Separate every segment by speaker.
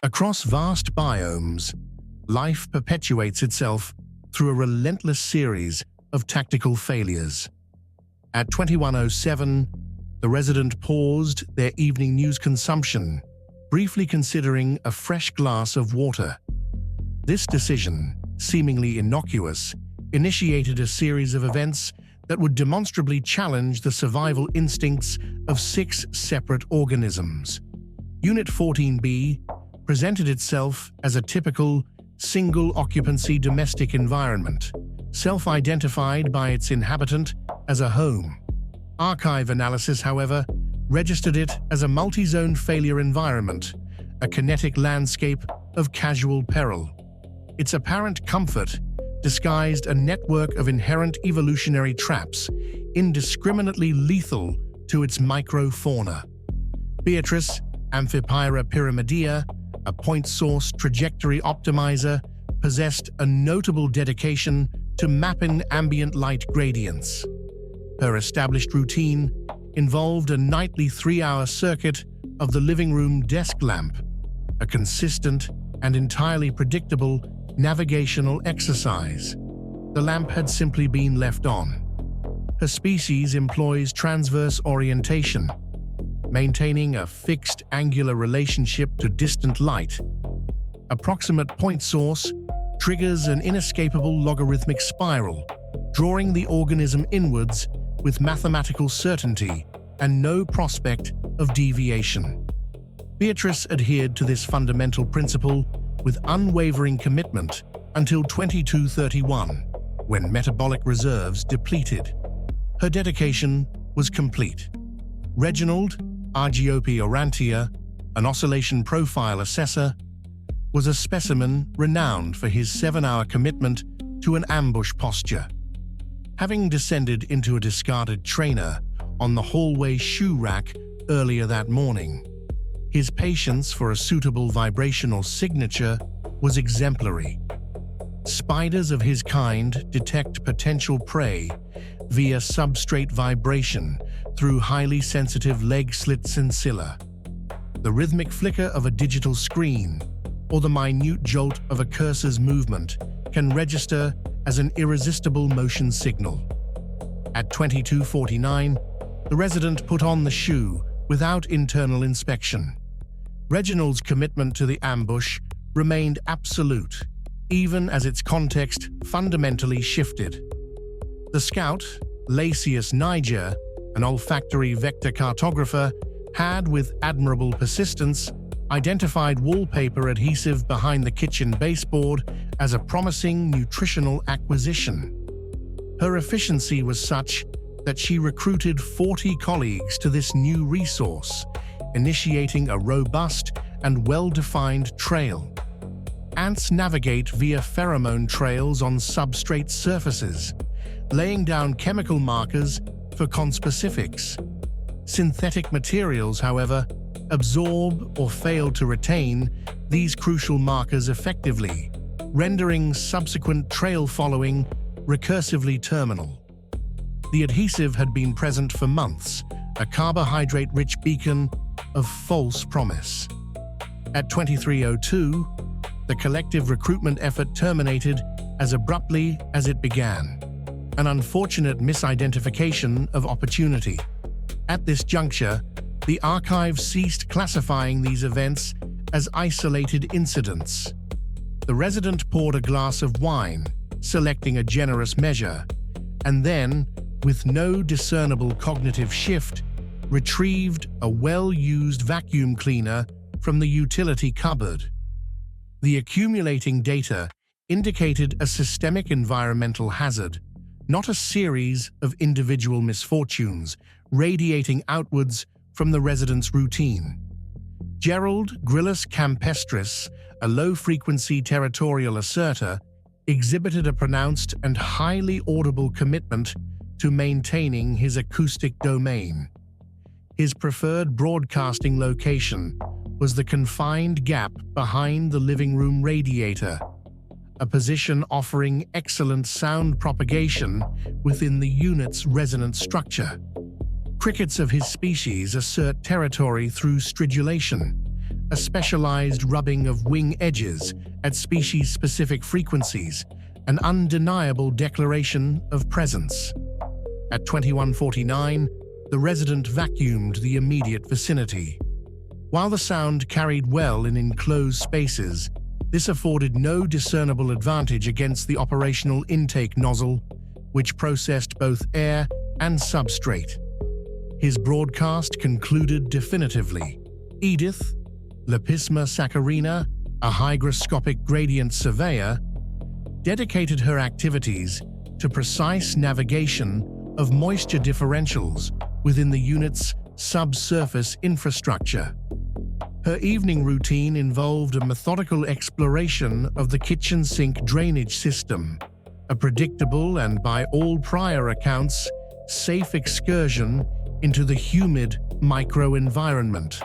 Speaker 1: Across vast biomes, life perpetuates itself through a relentless series of tactical failures. At 21:07, the resident paused their evening news consumption, briefly considering a fresh glass of water. This decision, seemingly innocuous, initiated a series of events that would demonstrably challenge the survival instincts of 6 separate organisms. Unit 14B presented itself as a typical single-occupancy domestic environment, self-identified by its inhabitant as a home. Archive analysis, however, registered it as a multi-zone failure environment, a kinetic landscape of casual peril. Its apparent comfort disguised a network of inherent evolutionary traps, indiscriminately lethal to its microfauna. Beatrice, Amphipyra pyramidea, a point source trajectory optimizer, possessed a notable dedication to mapping ambient light gradients. Her established routine involved a nightly 3-hour circuit of the living room desk lamp, a consistent and entirely predictable navigational exercise. The lamp had simply been left on. Her species employs transverse orientation, maintaining a fixed angular relationship to distant light. Approximate point source triggers an inescapable logarithmic spiral, drawing the organism inwards with mathematical certainty and no prospect of deviation. Beatrice adhered to this fundamental principle with unwavering commitment until 2231, when metabolic reserves depleted. Her dedication was complete. Reginald, Argiope aurantia, an oscillation profile assessor, was a specimen renowned for his 7-hour commitment to an ambush posture. Having descended into a discarded trainer on the hallway shoe rack earlier that morning, his patience for a suitable vibrational signature was exemplary. Spiders of his kind detect potential prey via substrate vibration through highly sensitive leg slit sensilla. The rhythmic flicker of a digital screen or the minute jolt of a cursor's movement can register as an irresistible motion signal. At 22:49, the resident put on the shoe without internal inspection. Reginald's commitment to the ambush remained absolute, even as its context fundamentally shifted. The scout, Lasius Niger, an olfactory vector cartographer, had, with admirable persistence, identified wallpaper adhesive behind the kitchen baseboard as a promising nutritional acquisition. Her efficiency was such that she recruited 40 colleagues to this new resource, initiating a robust and well-defined trail. Ants navigate via pheromone trails on substrate surfaces, laying down chemical markers for conspecifics. Synthetic materials, however, absorb or fail to retain these crucial markers effectively, rendering subsequent trail following recursively terminal. The adhesive had been present for months, a carbohydrate-rich beacon of false promise. At 23:02, the collective recruitment effort terminated as abruptly as it began, an unfortunate misidentification of opportunity. At this juncture, the archive ceased classifying these events as isolated incidents. The resident poured a glass of wine, selecting a generous measure, and then, with no discernible cognitive shift, retrieved a well-used vacuum cleaner from the utility cupboard. The accumulating data indicated a systemic environmental hazard, not a series of individual misfortunes radiating outwards from the resident's routine. Gerald, Gryllus campestris, a low-frequency territorial asserter, exhibited a pronounced and highly audible commitment to maintaining his acoustic domain. His preferred broadcasting location was the confined gap behind the living room radiator, a position offering excellent sound propagation within the unit's resonant structure. Crickets of his species assert territory through stridulation, a specialized rubbing of wing edges at species-specific frequencies, an undeniable declaration of presence. At 21:49, the resident vacuumed the immediate vicinity. While the sound carried well in enclosed spaces, this afforded no discernible advantage against the operational intake nozzle, which processed both air and substrate. His broadcast concluded definitively. Edith, Lepisma saccharina, a hygroscopic gradient surveyor, dedicated her activities to precise navigation of moisture differentials within the unit's subsurface infrastructure. Her evening routine involved a methodical exploration of the kitchen sink drainage system, a predictable and, by all prior accounts, safe excursion into the humid microenvironment.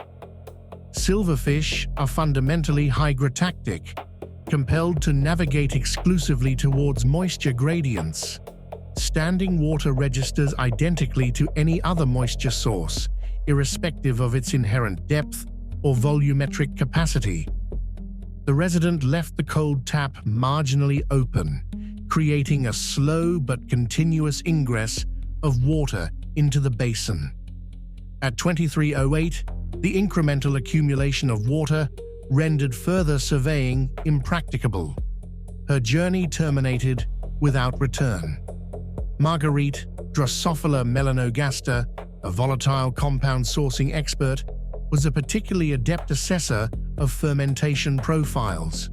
Speaker 1: Silverfish are fundamentally hygrotactic, compelled to navigate exclusively towards moisture gradients. Standing water registers identically to any other moisture source, irrespective of its inherent depth or volumetric capacity. The resident left the cold tap marginally open, creating a slow but continuous ingress of water into the basin. At 23:08, the incremental accumulation of water rendered further surveying impracticable. Her journey terminated without return. Marguerite, Drosophila melanogaster, a volatile compound sourcing expert, was a particularly adept assessor of fermentation profiles.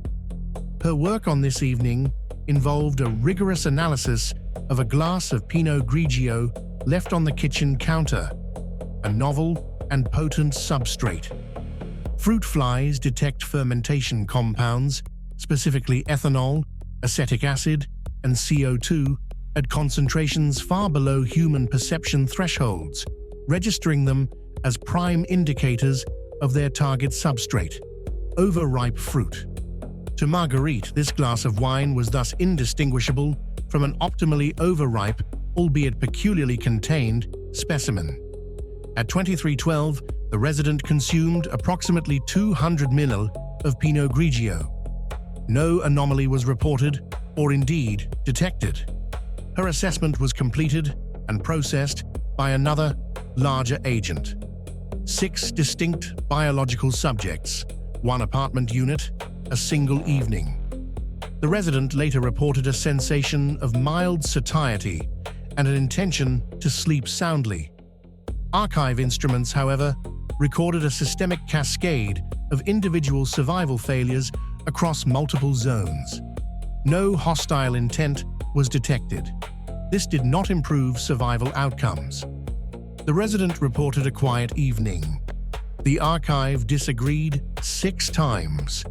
Speaker 1: Her work on this evening involved a rigorous analysis of a glass of Pinot Grigio left on the kitchen counter, a novel and potent substrate. Fruit flies detect fermentation compounds, specifically ethanol, acetic acid, and CO2, at concentrations far below human perception thresholds, registering them as prime indicators of their target substrate, overripe fruit. To Marguerite, this glass of wine was thus indistinguishable from an optimally overripe, albeit peculiarly contained, specimen. At 23:12, the resident consumed approximately 200 ml of Pinot Grigio. No anomaly was reported, or indeed detected. Her assessment was completed and processed by another, larger agent. 6 distinct biological subjects, 1 apartment unit, a single evening. The resident later reported a sensation of mild satiety and an intention to sleep soundly. Archive instruments, however, recorded a systemic cascade of individual survival failures across multiple zones. No hostile intent was detected. This did not improve survival outcomes. The resident reported a quiet evening. The archive disagreed 6 times.